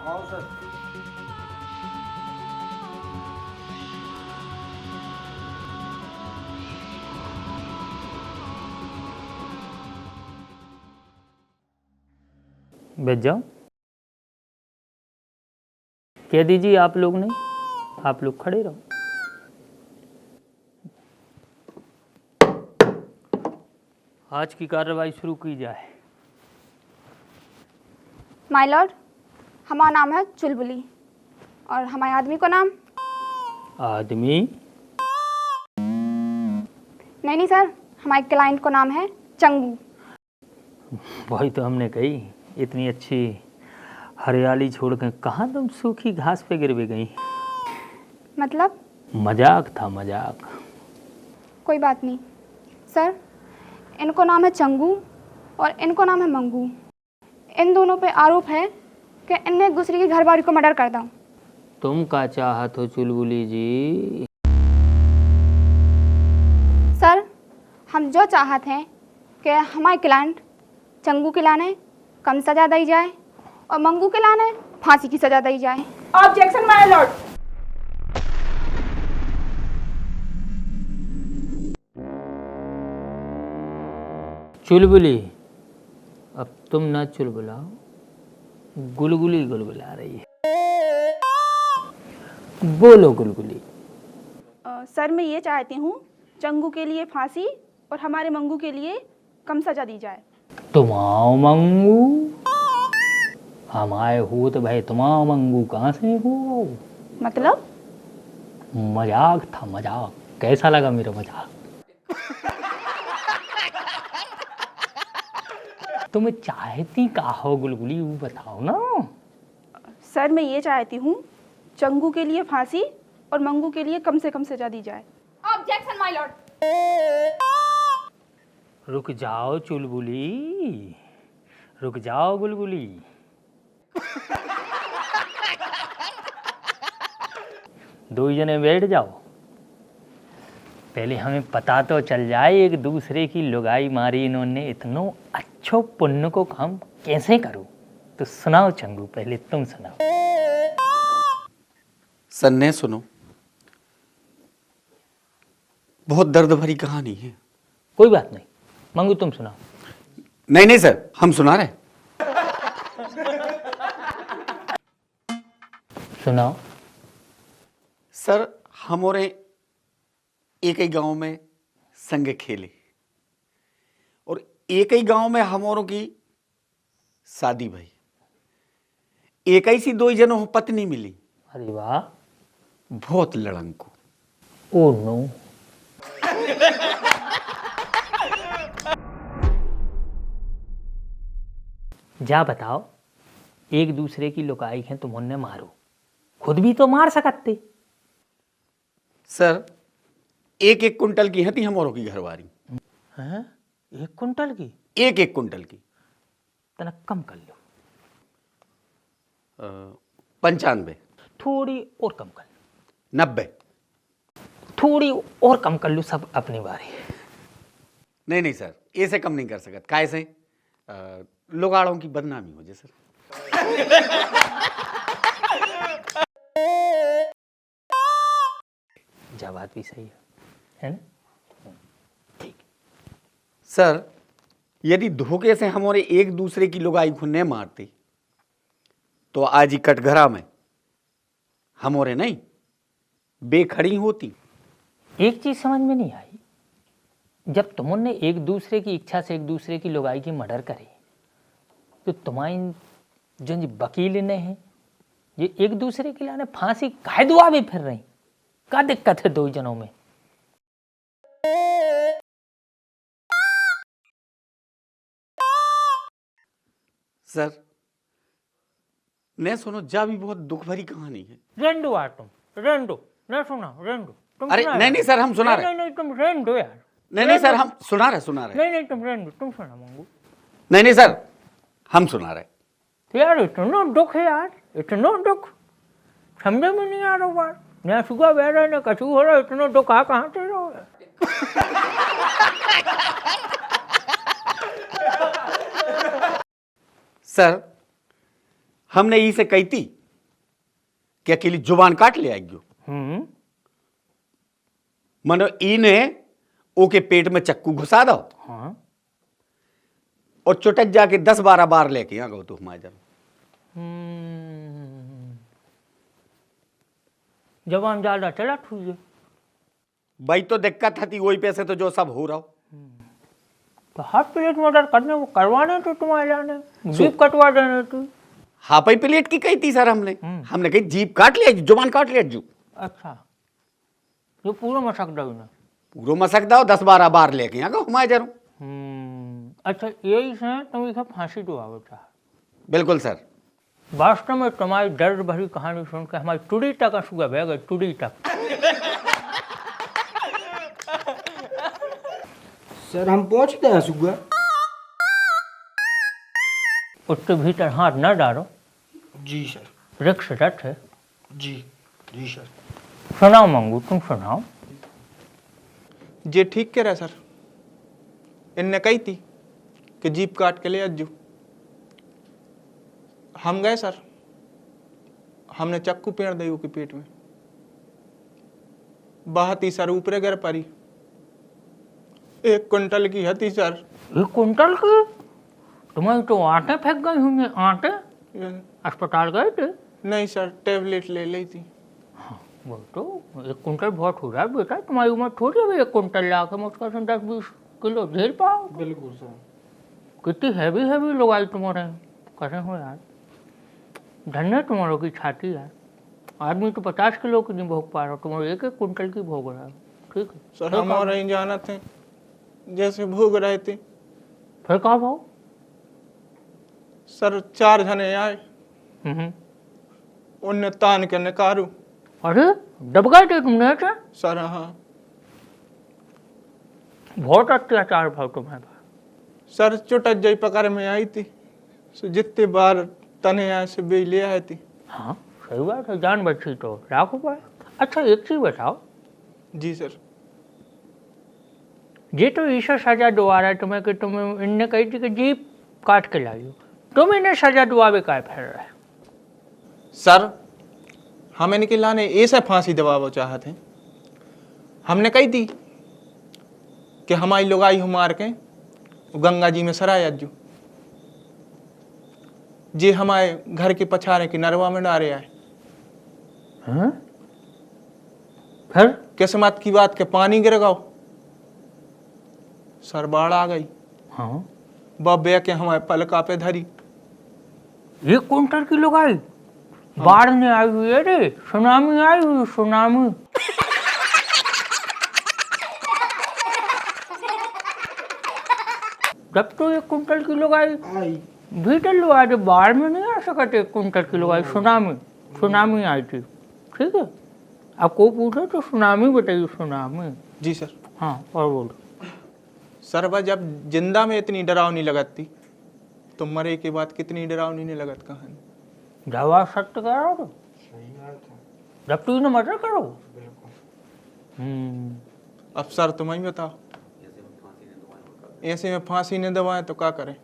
हाँ सर। बैठ जाओ। कह दीजिए आप लोग नहीं, आप लोग खड़े रहो। आज की कार्रवाई शुरू की जाए। माय लॉर्ड, हमारा नाम है चुलबुली और हमारे आदमी को नाम आदमी? नहीं सर, हमारे क्लाइंट को नाम है चंगू। वही तो हमने कही, इतनी अच्छी हरियाली छोड़ कर कहाँ तुम सूखी घास पे गिर भी गई। मतलब? मजाक था, मजाक। कोई बात नहीं सर, इनको नाम है चंगू और इनको नाम है मंगू। इन दोनों पे आरोप है कि इनने एक दूसरे की घरवाली को मर्डर कर दा। तुम का चाहत हो चुलबुली जी? सर, हम जो चाहते हैं कि हमारे क्लाइंट चंगू के लाने कम सज़ा दी जाए और मंगू के लाने फांसी की सज़ा दी जाए। Objection my Lord. चुलबुली, अब तुम ना चुलबुलाओ, गुलगुली गुलगुला रही है। बोलो गुलगुली। सर मैं ये चाहती हूँ चंगू के लिए फांसी और हमारे मंगू के लिए कम सजा दी जाए। तुम आओ मंगू, हम आए हो तो भाई तुम आओ मंगू, कहाँ से हो? मतलब? मजाक था, मजाक। कैसा लगा मेरा मजाक? तुम चाहती का हो गुलगुली, वो बताओ ना। सर मैं ये चाहती हूँ चंगू के लिए फांसी और मंगू के लिए कम से कम सजा दी जाए। Objection my Lord. रुक जाओ चुलबुली, रुक जाओ गुलगुली। दो ही जने बैठ जाओ, पहले हमें पता तो चल जाए एक दूसरे की लुगाई मारी इन्होंने, इतनो अच्छो पुण्य को काम कैसे करूं। तो सुनाओ चंगू, पहले तुम सुनाओ। सन्ने सुनो, बहुत दर्द भरी कहानी है। कोई बात नहीं, मंगू तुम सुनाओ। नहीं नहीं सर, हम सुना रहे। सुनाओ। सर, हम और एक ही गांव में संग खेले और एक ही गांव में हम औरों की शादी भई। एक ही सी दो ही जनों पत्नी मिली। अरे वाह। बहुत लड़ंको। Oh no. जा बताओ, एक दूसरे की लुकाई है तुमने मारो, खुद भी तो मार सकते। सर, एक एक कुंटल की है थी हम औरों की घरवारी। हैं? 1 कुंटल की? एक एक कुंटल की। तना कम कर लो। 95। थोड़ी और कम कर लो। 90। थोड़ी और कम कर लो, सब अपनी बारी। नहीं नहीं सर, ऐसे कम नहीं कर सकत। काय से लोगाड़ों की बदनामी हो जाए सर। जा बात भी सही है ना? ठीक। सर, यदि धोखे से हमारे एक दूसरे की लुगाई को न मारते तो आज ही कटघरा में हमारे नहीं बेखड़ी होती। एक चीज समझ में नहीं आई, जब तुमने एक दूसरे की इच्छा से एक दूसरे की लुगाई की मर्डर करे, तो तुम्हारी जो वकील ने हैं ये एक दूसरे के लाने फांसी काहे दुआ भी फिर रही, क्या दिक्कत है दो जनों में? सर, ने सुनो, जा भी बहुत दुख भरी कहानी है। रेंडो यार, तुम रेंडो ना, सुना रेंडो तुम। अरे नहीं नहीं सर, हम सुना रहे। नहीं तुम रेंडो यार। नहीं नहीं सर, हम सुना रहे। नहीं तुम रेंडो, तुम सुना मंगू। नहीं नहीं सर, हम सुना रहे। तो यार इतना दुख है यार, इतना दुख समझे में नहीं आ रहा बात। न सुगा बह रहा है, न कछु हो रहा, इतना दुख आ कहाँ से रहो। सर, हमने ई से कही थी कि अकेली जुबान काट ले आएगी। मनो ई ने ओके पेट में चक्कू घुसा दो हाँ और चुटक जाके 10-12 बार लेके आ गो तो हमारे जन जवान ज्यादा चला ठूजे भाई तो दिक्कत थी वही पैसे तो जो सब हो रहा हो। तो हाफ प्लेट मर्डर करने वो करवाने तो तुम्हारे जाने जीप कटवा देने तो। हाफ ही प्लेट की कही थी सर हमने कही जीप काट लिया जुबान काट लिया जू। अच्छा जो पूरा मशक दो ना पूरा मसक दो 10-12 बार लेके आ गो हमारे जन। अच्छा यही से तुम इसे फांसी दो चाह। बिल्कुल सर। वास्तव में तुम्हारी दर्द भरी कहानी सुन के हमारी टुड़ी तक आंसू बह गए टुड़ी तक। सर हम पहुंचते हैं सुबह। उसके भीतर हाथ न डालो। जी सर। रिक्स रथ है। जी जी सर। सुनाओ मंगू तुम सुनाओ। जे ठीक कह रहा सर। इनने कही थी कि जीप काट के ले अज्जू। हम गए सर, हमने चक्कू पेड़ दी के पेट में बात ही सर ऊपरे गिर पड़ी। 1 क्विंटल की हती सर। 1 क्विंटल की? तुम्हारी तो आटे फेंक गई होंगे। आटे अस्पताल गए थे? नहीं सर, टेबलेट ले ली थी। वो तो 1 क्विंटल बहुत हो रहा है बेटा। तुम्हारी उम्र थोड़ी है 1 क्विंटल ला के मुझका 10-20 किलो झेल पाओ। बिल्कुल सर। कितनी हैवी लोग आई तुम्हारे कैसे हो यार। धन्य तुम्हारों की छाती यार। आदमी तो 50 किलो की नहीं भोग पा रहा, तुम्हारे 1-1 क्विंटल की भोग रहा है। ठीक है सर हम और नहीं जाना थे जैसे भोग रहे थे। फिर कहा भाव? सर 4 जने आए, उनने तान के निकारू। अरे दब गए थे तुमने? अच्छा सर हाँ बहुत अत्याचार भाव तुम्हारे पास। सर चुटक जई पकड़ में आई थी, सो जितने बार तने आए से बे ले आए थी। हाँ सही बात है, जान बची तो लाख रुपए। अच्छा एक चीज बताओ। जी सर। ये तो ईश्वर सजा दुआ रहा है तुम्हें कि तुम इनने कही थी कि जीप काट के लाई हो, तुम इन्हें सजा दुआवे काय फिर रहे? सर हम इनके लाने ऐसे फांसी दबाव चाहते हैं। हमने कही थी कि हमारी लोग आई हो मार के गंगा जी में सराय अज्जू जी हमारे घर के पछाड़े की नरवा में डारे आए। हाँ? फिर किस्मत की बात के पानी गिर गओ सर, बाढ़ आ गई। हाँ बब्बे के हमारे पलका पे धरी। 1 क्विंटल की लोग आई? बाढ़ ने आई हुई है रे, सुनामी आई हुई, सुनामी। जब तो 1 क्विंटल की लोग आई भीतर लोग आए थे, बाढ़ में नहीं आ सकते। 1 क्विंटल की लोग आई, सुनामी आई थी। ठीक है आपको पूछो तो सुनामी बताइए। सुनामी? जी सर। हाँ और बोलो। सर वह जब जिंदा में इतनी डरावनी लगती तो मरे के बाद कितनी डरावनी नहीं लगत कहानी। जवाब सत्य करो तो जब तू इन्हें मर्डर करो। अब सर तुम ही बताओ, ऐसे में फांसी ने दबाए तो क्या करें?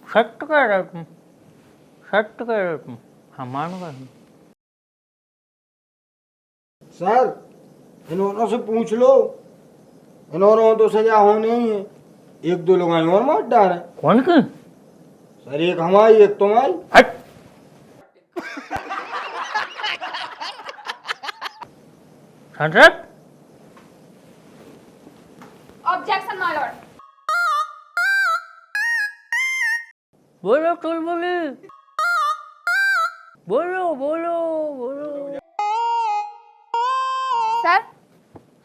सत्य कह रहे तुम, सत्य कह रहे तुम। हाँ मानूंगा। सर इन्होंने से पूछ लो, इन्होंने तो सजा होनी ही है। 1-2 लोग आई और मार डाले। कौन की? सर एक हमारी एक तुम्हारी। हट। संसद ऑब्जेक्शन माय लॉर्ड। बोलो चुलबुली, बोलो बोलो बोलो। सर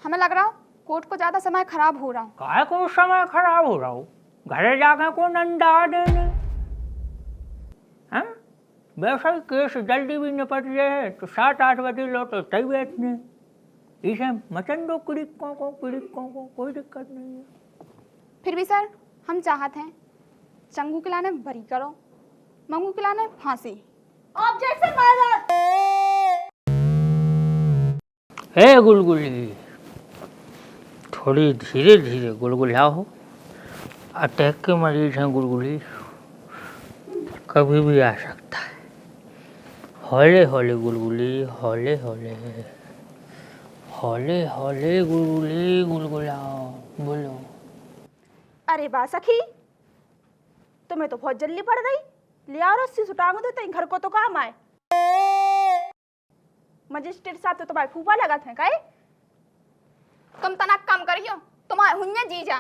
हमें लग रहा कोर्ट को ज़्यादा समय खराब हो रहा हूँ। काय को समय खराब हो रहा हो? घरे जाके को नंदा देने हैं? वैसा केस जल्दी भी निपट जाए तो 7-8 बजे लो तो तय बैठने। इसे मचन दो कुड़िकों को कोई दिक्कत नहीं है। फिर भी सर हम चाहते हैं चंगू के लाने बरी करो, मंगू के लाने फांसी। Objection my lord. हे गुलगुली, थोड़ी धीरे धीरे गुलगुलाओ। अटैक के मरीज हैं गुलगुली, कभी भी आ सकता है। हौले हौले गुलगुली, हौले हौले, हौले हौले गुलगुली गुलगुला, बोलो। अरे वाह सखी, तुम्हें तो बहुत जल्दी पड़ गई। ले आओ रस्सी सुटांग दो तो घर को तो काम आए। मजिस्ट्रेट साहब तो तुम्हारे फूफा लगा थे काहे? तुम तनाक काम करियो, तुम्हारे हुन्ने जीजा।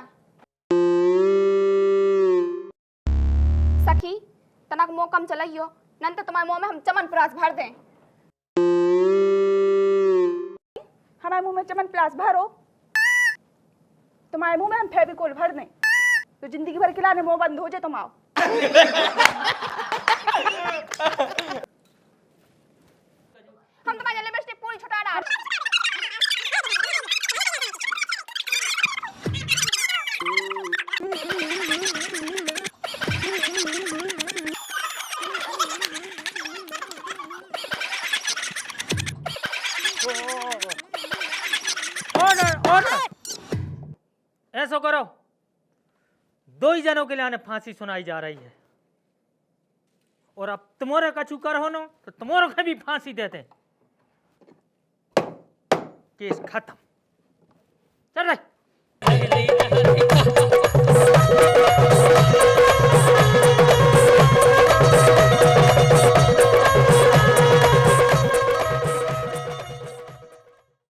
सखी तनाक मुंह कम चलाइयो, नंतर तुम्हारे मुंह में हम चमनप्राश भर दें। हमारे मुंह में चमनप्राश भरो, तुम्हारे मुंह में हम फेविकोल भर दें तो जिंदगी भर खिलाने मुंह बंद हो जाए। तुम आओ। हम तुम्हारे लिपस्टिक पूरी छुटा डाल। ऑर्डर ऑर्डर, ऐसा करो, 2 ही जनों के लिए फांसी सुनाई जा रही है और अब तुम्हारे कछु कर हो नो तो तुम्हारों को भी फांसी देते हैं। केस खत्म। चल रही।